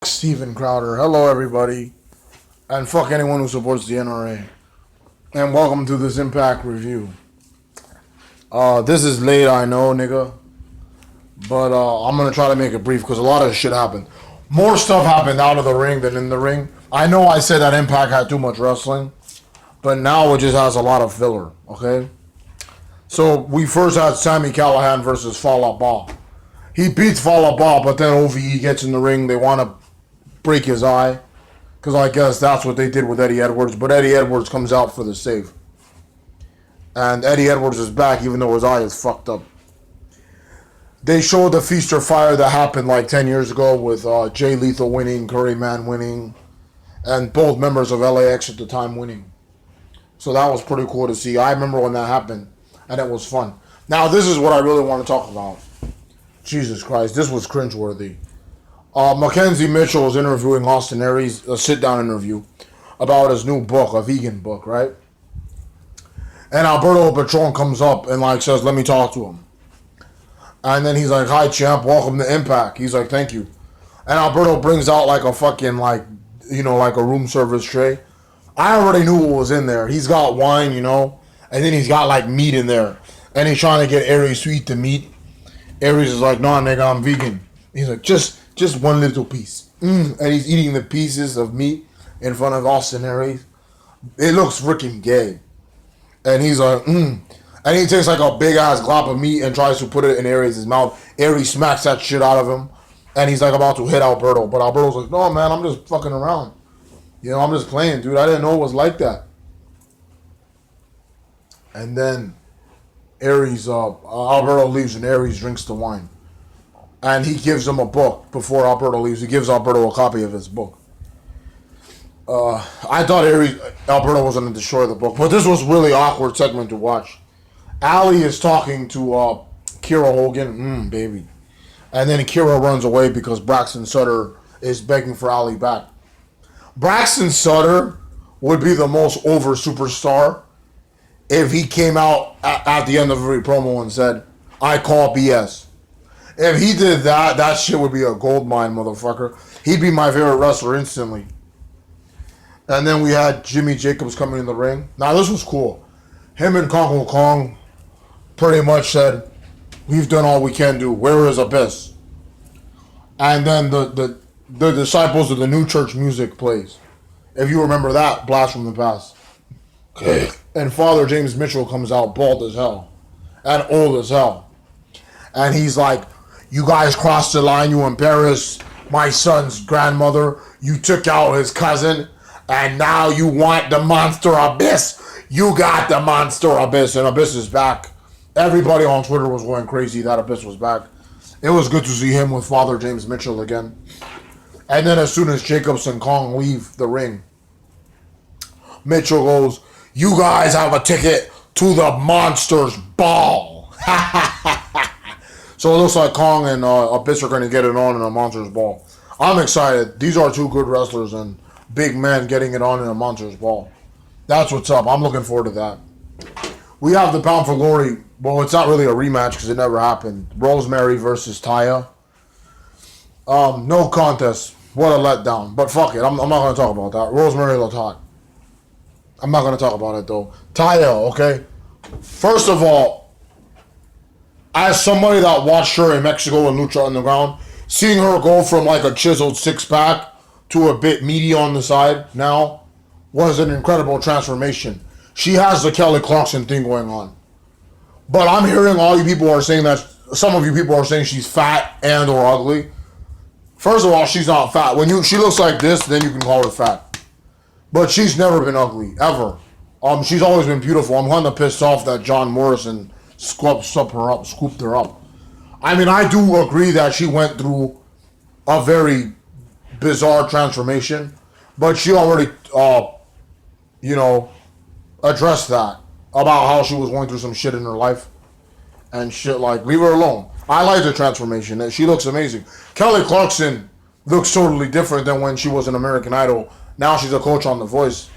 Steven Crowder. Hello, everybody. And fuck anyone who supports the NRA. And welcome to this Impact review. This is late, I know, nigga. But I'm going to try to make it brief because a lot of shit happened. More stuff happened out of the ring than in the ring. I know I said that Impact had too much wrestling. But now it just has a lot of filler, okay? So we first had Sami Callihan versus Fallah Bahh. He beats Fallah Bahh, but then OVE gets in the ring. They want to break his eye. Because I guess that's what they did with Eddie Edwards. But Eddie Edwards comes out for the save. And Eddie Edwards is back even though his eye is fucked up. They showed the Feast or Fire that happened like 10 years ago with Jay Lethal winning, Curry Man winning, and both members of LAX at the time winning. So that was pretty cool to see. I remember when that happened, and it was fun. Now, this is what I really want to talk about. Jesus Christ, this was cringeworthy. Mackenzie Mitchell was interviewing Austin Aries, a sit-down interview, about his new book, a vegan book, right? And Alberto Patron comes up and like says, let me talk to him. And then he's like, hi, champ, welcome to Impact. He's like, thank you. And Alberto brings out like a fucking, like a room service tray. I already knew what was in there. He's got wine, and then he's got like meat in there. And he's trying to get Aries to eat the meat. Aries is like, nah, nigga, I'm vegan. He's like, just one little piece. And he's eating the pieces of meat in front of Austin Aries. It looks freaking gay. And he's like, And he takes like a big ass glop of meat and tries to put it in Aries' mouth. Aries smacks that shit out of him. And he's like about to hit Alberto. But Alberto's like, no, man, I'm just fucking around. I'm just playing, dude. I didn't know it was like that. And then Aries, Alberto leaves and Aries drinks the wine. And he gives him a book before Alberto leaves. He gives Alberto a copy of his book. I thought Alberto was going to destroy the book. But this was really awkward segment to watch. Allie is talking to Kira Hogan. Baby. And then Kira runs away because Braxton Sutter is begging for Allie back. Braxton Sutter would be the most over superstar if he came out at the end of every promo and said, I call BS. If he did that, that shit would be a gold mine, motherfucker. He'd be my favorite wrestler instantly. And then we had Jimmy Jacobs coming in the ring. Now, this was cool. Him and Kong Kong pretty much said, we've done all we can do. Where is Abyss? And then the Disciples of the New Church music plays. If you remember that, Blast from the Past. Okay. And Father James Mitchell comes out bald as hell. And old as hell. And he's like, you guys crossed the line, you embarrassed my son's grandmother. You took out his cousin. And now you want the Monster Abyss. You got the Monster Abyss. And Abyss is back. Everybody on Twitter was going crazy that Abyss was back. It was good to see him with Father James Mitchell again. And then as soon as Jacobs and Kong leave the ring, Mitchell goes, you guys have a ticket to the Monsters Ball. So it looks like Kong and Abyss are going to get it on in a Monsters Ball. I'm excited. These are two good wrestlers and big men getting it on in a Monsters Ball. That's what's up. I'm looking forward to that. We have the Bound for Glory. Well, it's not really a rematch because it never happened. Rosemary versus Taya. No contest. What a letdown. But fuck it. I'm not going to talk about that. Rosemary looked hot. I'm not going to talk about it, though. Taya, okay? First of all, as somebody that watched her in Mexico and Lucha Underground, seeing her go from like a chiseled six-pack to a bit meaty on the side now was an incredible transformation. She has the Kelly Clarkson thing going on. But I'm hearing all you people are saying that, some of you people are saying she's fat and or ugly. First of all, she's not fat. When she looks like this, then you can call her fat. But she's never been ugly, ever. She's always been beautiful. I'm kind of pissed off that John Morrison scooped her up. I mean, I do agree that she went through a very bizarre transformation, but she already, addressed that about how she was going through some shit in her life and shit. Like, leave her alone. I like the transformation. She looks amazing. Kelly Clarkson looks totally different than when she was an American Idol. Now she's a coach on The Voice.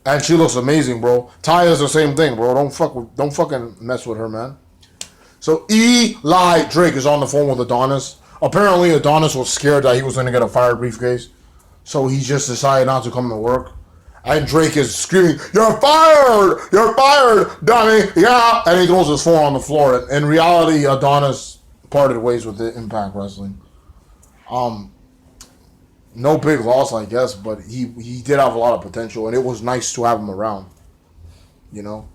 And she looks amazing, bro. Taya's the same thing, bro. Don't fucking mess with her, man. So Eli Drake is on the phone with Adonis. Apparently, Adonis was scared that he was going to get a fire briefcase, so he just decided not to come to work. And Drake is screaming, "You're fired! You're fired, dummy! Yeah!" And he throws his phone on the floor. In reality, Adonis parted ways with Impact Wrestling. No big loss, I guess, but he did have a lot of potential, and it was nice to have him around. You know,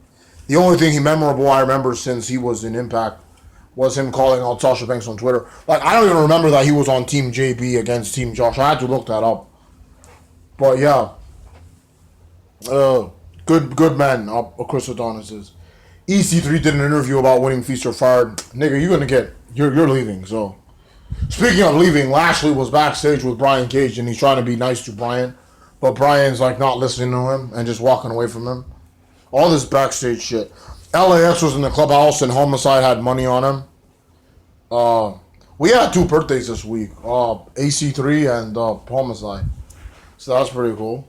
the only thing memorable I remember since he was in Impact was him calling out Sasha Banks on Twitter. Like, I don't even remember that he was on Team JB against Team Josh. I had to look that up. But yeah, good man, Chris Adonis is. EC3 did an interview about winning Feast or Fired. Nigga, you're leaving. So, speaking of leaving, Lashley was backstage with Brian Cage, and he's trying to be nice to Brian, but Brian's like not listening to him and just walking away from him. All this backstage shit. LAX was in the clubhouse and Homicide had money on him. We had 2 birthdays this week. AC3 and Homicide. So that's pretty cool.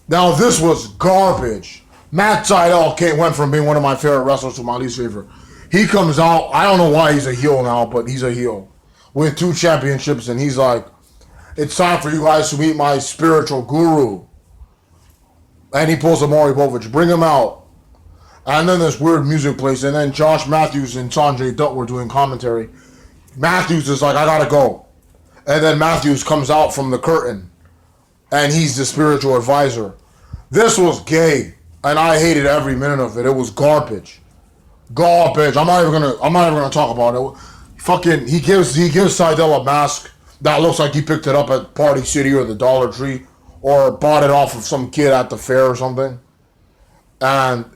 Now this was garbage. Matt Sydal went from being one of my favorite wrestlers to my least favorite. He comes out, I don't know why he's a heel now, but he's a heel. With 2 championships, and he's like, "It's time for you guys to meet my spiritual guru." And he pulls a Maury Povich, "Bring him out." And then this weird music plays, and then Josh Matthews and Sanjay Dutt were doing commentary. Matthews is like, "I gotta go." And then Matthews comes out from the curtain, and he's the spiritual advisor. This was gay, and I hated every minute of it. It was garbage. Garbage. I'm not even gonna talk about it. Fucking, he gives Sydal a mask that looks like he picked it up at Party City or the Dollar Tree, or bought it off of some kid at the fair or something. And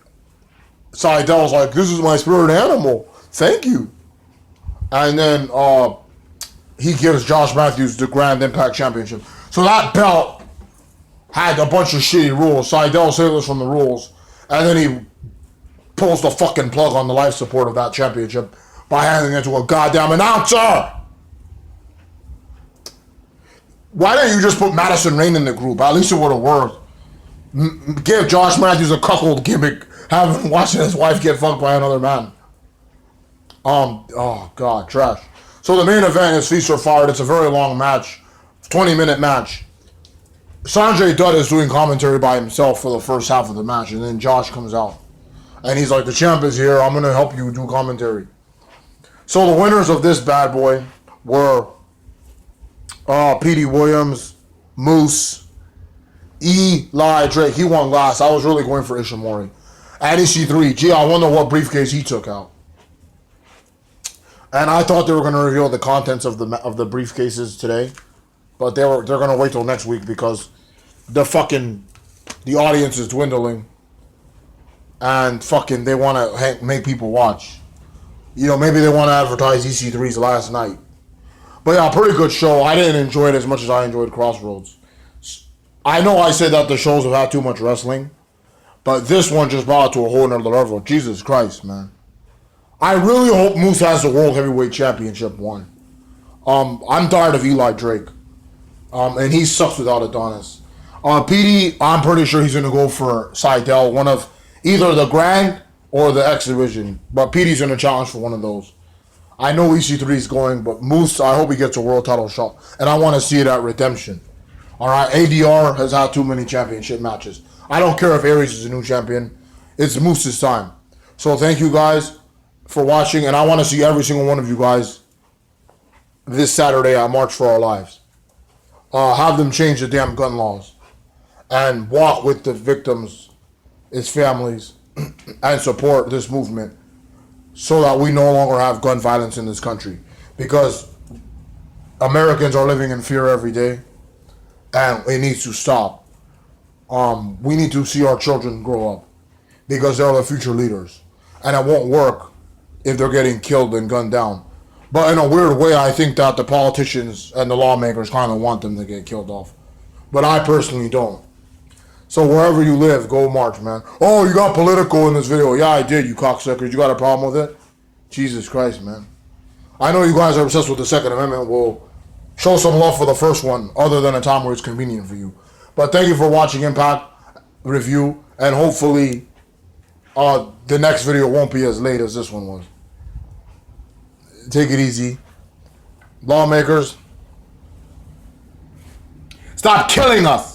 Sydal's like, "This is my spirit animal. Thank you." And then he gives Josh Matthews the Grand Impact Championship. So that belt had a bunch of shitty rules. Sydal sailors from the rules. And then he pulls the fucking plug on the life support of that championship by handing it to a goddamn announcer. Why didn't you just put Madison Rayne in the group? At least it would have worked. Give Josh Matthews a cuckold gimmick, have him watching his wife get fucked by another man. Oh god, trash. So the main event is Feast or Fired. It's a very long match, 20-minute match. Sanjay Dutt is doing commentary by himself for the first half of the match, and then Josh comes out. And he's like, "The champ is here, I'm going to help you do commentary." So the winners of this bad boy were Petey Williams, Moose, Eli Drake. He won last. I was really going for Ishimori. And EC3. Gee, I wonder what briefcase he took out. And I thought they were going to reveal the contents of the briefcases today, but they're going to wait till next week because the audience is dwindling, and fucking they want to make people watch. You know, maybe they want to advertise EC3's last night. But yeah, pretty good show. I didn't enjoy it as much as I enjoyed Crossroads. I know I said that the shows have had too much wrestling, but this one just brought it to a whole nother level. Jesus Christ, man. I really hope Moose has the World Heavyweight Championship one. I'm tired of Eli Drake. And he sucks without Adonis. PD, I'm pretty sure he's going to go for Sydal, one of either the Grand or the X Division. But PD's going to challenge for one of those. I know EC3 is going, but Moose, I hope he gets a world title shot. And I want to see it at Redemption. Alright, ADR has had too many championship matches. I don't care if Aries is a new champion. It's Moose's time. So thank you guys for watching, and I want to see every single one of you guys this Saturday at March for Our Lives. Have them change the damn gun laws and walk with the victims, its families, and support this movement so that we no longer have gun violence in this country, because Americans are living in fear every day, and it needs to stop. We need to see our children grow up because they're the future leaders, and it won't work if they're getting killed and gunned down. But in a weird way, I think that the politicians and the lawmakers kind of want them to get killed off. But I personally don't. So wherever you live, go march, man. Oh, you got political in this video. Yeah, I did, you cocksuckers. You got a problem with it? Jesus Christ, man. I know you guys are obsessed with the Second Amendment. Well, show some love for the first one, other than a time where it's convenient for you. But thank you for watching Impact Review, and hopefully the next video won't be as late as this one was. Take it easy. lawmakers, stop killing us.